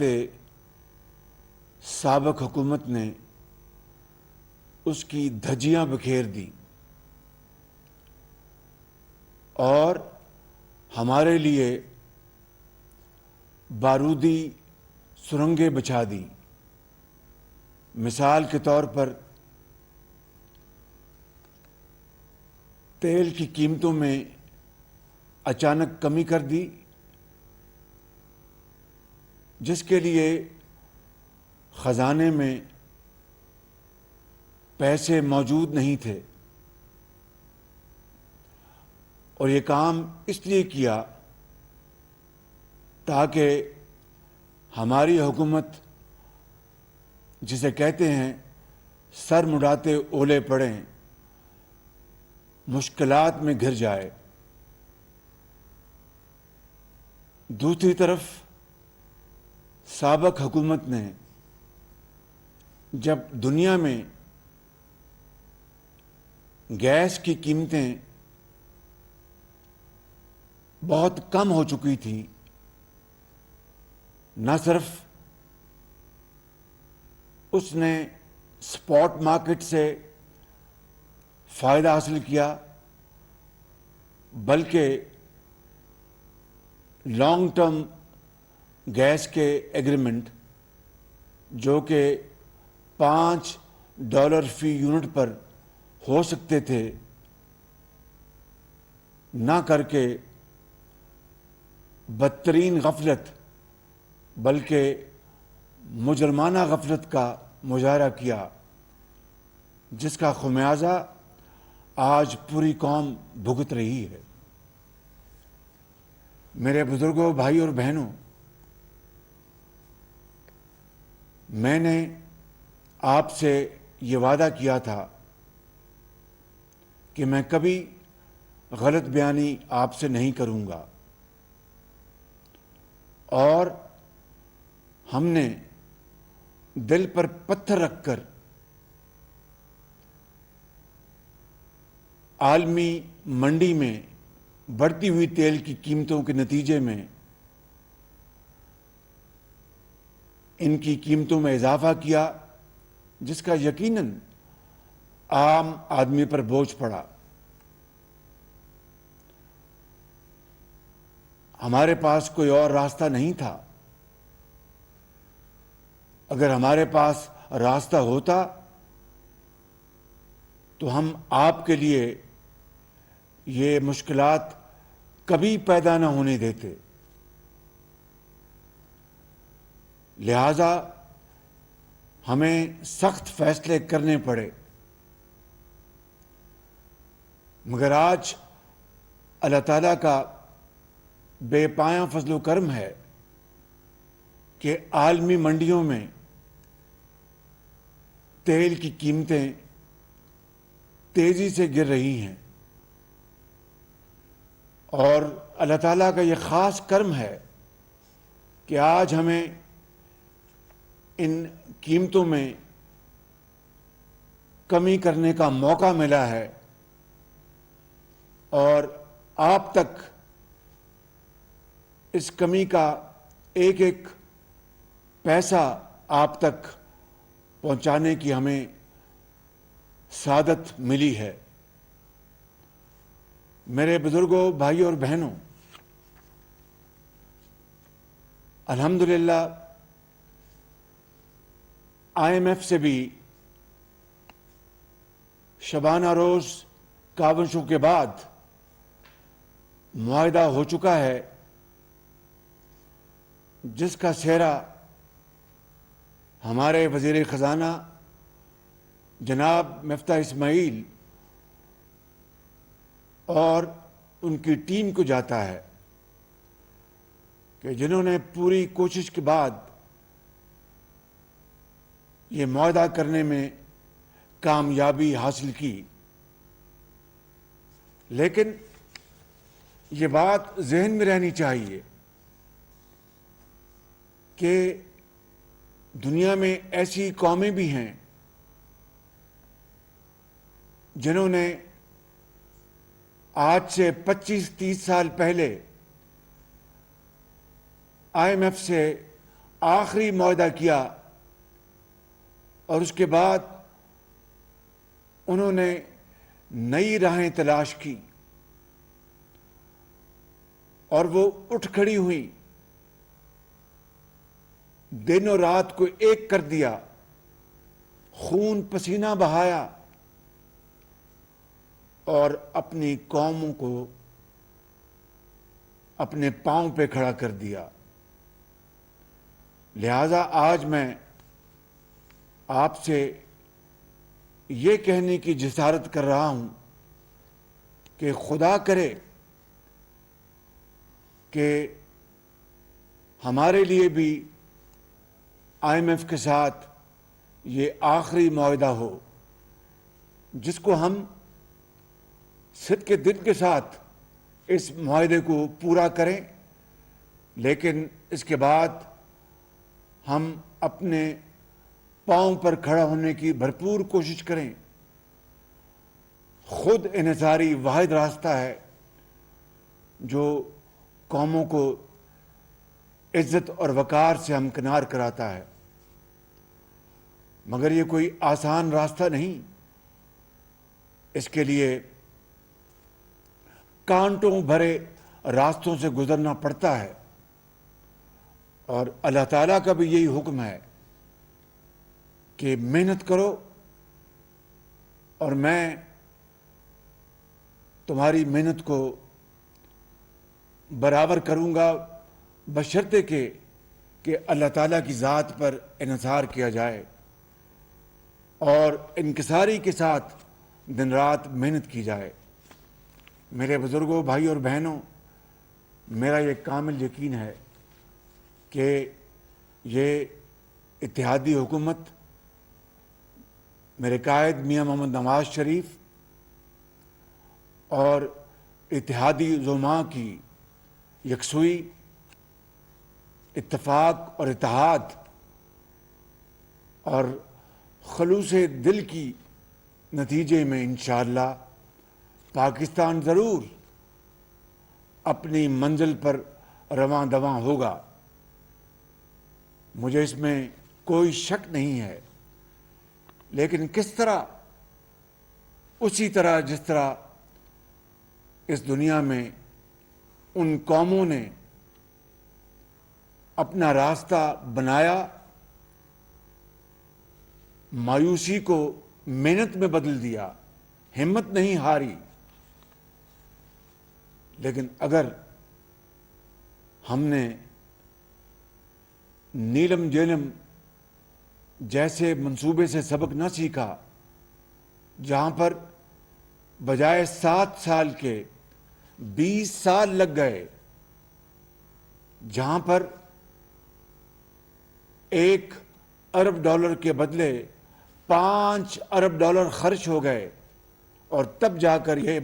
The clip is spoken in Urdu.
چاہتے سابق حکومت نے اس کی دھجیاں بکھیر دیں اور ہمارے لیے بارودی سرنگیں بچھا دیں۔ مثال کے طور پر تیل کی قیمتوں میں اچانک کمی کر دی، جس کے لیے خزانے میں پیسے موجود نہیں تھے، اور یہ کام اس لیے کیا تاکہ ہماری حکومت، جسے کہتے ہیں سر مڈاتے اولے پڑیں، مشکلات میں گھر جائے۔ دوسری طرف سابق حکومت نے جب دنیا میں گیس کی قیمتیں بہت کم ہو چکی تھیں، نہ صرف اس نے اسپاٹ مارکیٹ سے فائدہ حاصل کیا، بلکہ لانگ ٹرم گیس کے ایگریمنٹ جو کہ $5 فی یونٹ پر ہو سکتے تھے، نہ کر کے بدترین غفلت بلکہ مجرمانہ غفلت کا مظاہرہ کیا، جس کا خمیازہ آج پوری قوم بھگت رہی ہے۔ میرے بزرگوں، بھائی اور بہنوں، میں نے آپ سے یہ وعدہ کیا تھا کہ میں کبھی غلط بیانی آپ سے نہیں کروں گا، اور ہم نے دل پر پتھر رکھ کر عالمی منڈی میں بڑھتی ہوئی تیل کی قیمتوں کے نتیجے میں ان کی قیمتوں میں اضافہ کیا، جس کا یقیناً عام آدمی پر بوجھ پڑا۔ ہمارے پاس کوئی اور راستہ نہیں تھا۔ اگر ہمارے پاس راستہ ہوتا تو ہم آپ کے لیے یہ مشکلات کبھی پیدا نہ ہونے دیتے۔ لہذا ہمیں سخت فیصلے کرنے پڑے، مگر آج اللہ تعالیٰ کا بے پایاں فضل و کرم ہے کہ عالمی منڈیوں میں تیل کی قیمتیں تیزی سے گر رہی ہیں، اور اللہ تعالیٰ کا یہ خاص کرم ہے کہ آج ہمیں ان قیمتوں میں کمی کرنے کا موقع ملا ہے، اور آپ تک اس کمی کا ایک ایک پیسہ آپ تک پہنچانے کی ہمیں سعادت ملی ہے۔ میرے بزرگوں، بھائی اور بہنوں، الحمدللہ IMF سے بھی شبانہ روز کاوشوں کے بعد معاہدہ ہو چکا ہے، جس کا سہرا ہمارے وزیر خزانہ جناب مفتاح اسماعیل اور ان کی ٹیم کو جاتا ہے، کہ جنہوں نے پوری کوشش کے بعد یہ معاہدہ کرنے میں کامیابی حاصل کی۔ لیکن یہ بات ذہن میں رہنی چاہیے کہ دنیا میں ایسی قومیں بھی ہیں جنہوں نے آج سے 25-30 سال پہلے IMF سے آخری معاہدہ کیا اور اس کے بعد انہوں نے نئی راہیں تلاش کی اور وہ اٹھ کھڑی ہوئی، دن اور رات کو ایک کر دیا، خون پسینہ بہایا اور اپنی قوموں کو اپنے پاؤں پہ کھڑا کر دیا۔ لہذا آج میں آپ سے یہ کہنے کی جسارت کر رہا ہوں کہ خدا کرے کہ ہمارے لیے بھی IMF کے ساتھ یہ آخری معاہدہ ہو، جس کو ہم صدق کے دل کے ساتھ اس معاہدے کو پورا کریں، لیکن اس کے بعد ہم اپنے پاؤں پر کھڑا ہونے کی بھرپور کوشش کریں۔ خود انحصاری واحد راستہ ہے جو قوموں کو عزت اور وقار سے ہمکنار کراتا ہے، مگر یہ کوئی آسان راستہ نہیں۔ اس کے لیے کانٹوں بھرے راستوں سے گزرنا پڑتا ہے، اور اللہ تعالیٰ کا بھی یہی حکم ہے کہ محنت کرو اور میں تمہاری محنت کو برابر کروں گا، بشرطے کہ اللہ تعالیٰ کی ذات پر انحصار کیا جائے اور انکساری کے ساتھ دن رات محنت کی جائے۔ میرے بزرگوں، بھائی اور بہنوں، میرا یہ کامل یقین ہے کہ یہ اتحادی حکومت میرے قائد میاں محمد نواز شریف اور اتحادی زعماء کی یکسوئی، اتفاق اور اتحاد اور خلوص دل کی نتیجے میں انشاءاللہ پاکستان ضرور اپنی منزل پر رواں دواں ہوگا، مجھے اس میں کوئی شک نہیں ہے۔ لیکن کس طرح؟ اسی طرح جس طرح اس دنیا میں ان قوموں نے اپنا راستہ بنایا، مایوسی کو محنت میں بدل دیا، ہمت نہیں ہاری، لیکن اگر ہم نے نیلم جیلم جیسے منصوبے سے سبق نہ سیکھا، جہاں پر بجائے 7 سال کے 20 سال لگ گئے، جہاں پر $1 ارب کے بدلے $5 ارب خرچ ہو گئے، اور تب جا کر یہ